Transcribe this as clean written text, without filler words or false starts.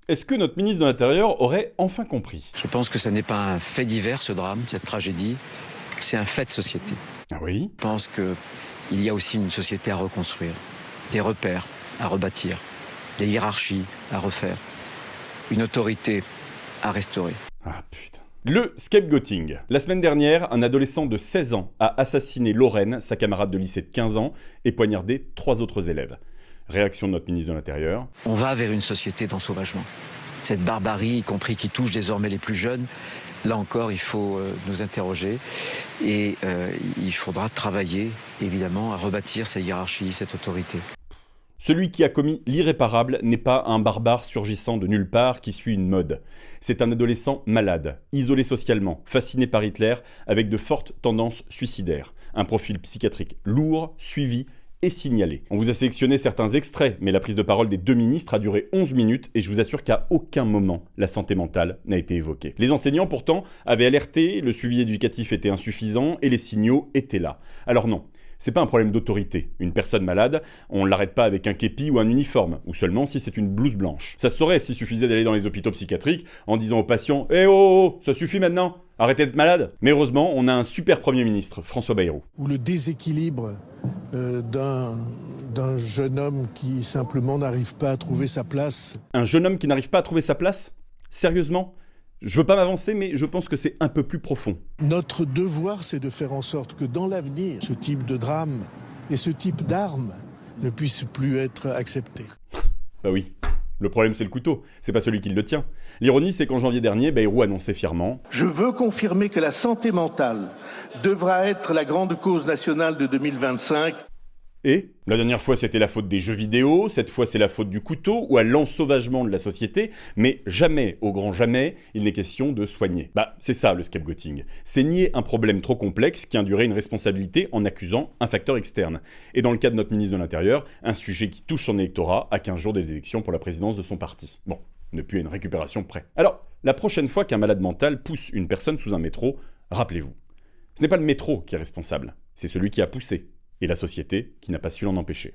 Est-ce que notre ministre de l'Intérieur aurait enfin compris? Je pense que ce n'est pas un fait divers, ce drame, cette tragédie, c'est un fait de société. Ah oui? Je pense qu'il y a aussi une société à reconstruire, des repères à rebâtir, des hiérarchies à refaire, une autorité à restaurer. Ah putain. Le scapegoating. La semaine dernière, un adolescent de 16 ans a assassiné Lorraine, sa camarade de lycée de 15 ans, et poignardé 3 autres élèves. Réaction de notre ministre de l'Intérieur. On va vers une société d'ensauvagement. Cette barbarie, y compris qui touche désormais les plus jeunes, là encore, il faut nous interroger et il faudra travailler, évidemment, à rebâtir ces hiérarchies, cette autorité. Celui qui a commis l'irréparable n'est pas un barbare surgissant de nulle part qui suit une mode. C'est un adolescent malade, isolé socialement, fasciné par Hitler, avec de fortes tendances suicidaires. Un profil psychiatrique lourd, suivi et signalé. On vous a sélectionné certains extraits, mais la prise de parole des deux ministres a duré 11 minutes et je vous assure qu'à aucun moment la santé mentale n'a été évoquée. Les enseignants pourtant avaient alerté, le suivi éducatif était insuffisant et les signaux étaient là. Alors non, c'est pas un problème d'autorité. Une personne malade, on l'arrête pas avec un képi ou un uniforme, ou seulement si c'est une blouse blanche. Ça se saurait s'il suffisait d'aller dans les hôpitaux psychiatriques en disant aux patients « Eh oh, ça suffit maintenant, arrêtez d'être malade !» Mais heureusement, on a un super Premier ministre, François Bayrou. Ou le déséquilibre d'un jeune homme qui simplement n'arrive pas à trouver sa place. Un jeune homme qui n'arrive pas à trouver sa place? Sérieusement? Je veux pas m'avancer, mais je pense que c'est un peu plus profond. Notre devoir, c'est de faire en sorte que dans l'avenir, ce type de drame et ce type d'armes ne puissent plus être acceptés. Bah oui. Le problème, c'est le couteau, c'est pas celui qui le tient. L'ironie, c'est qu'en janvier dernier, Bayrou annonçait fièrement « Je veux confirmer que la santé mentale devra être la grande cause nationale de 2025. » Et la dernière fois, c'était la faute des jeux vidéo, cette fois, c'est la faute du couteau ou à l'ensauvagement de la société, mais jamais, au grand jamais, il n'est question de soigner. Bah, c'est ça le scapegoating. C'est nier un problème trop complexe qui induirait une responsabilité en accusant un facteur externe. Et dans le cas de notre ministre de l'Intérieur, un sujet qui touche son électorat à 15 jours des élections pour la présidence de son parti. Bon, ne plus à une récupération près. Alors, la prochaine fois qu'un malade mental pousse une personne sous un métro, rappelez-vous, ce n'est pas le métro qui est responsable, c'est celui qui a poussé. Et la société qui n'a pas su l'en empêcher.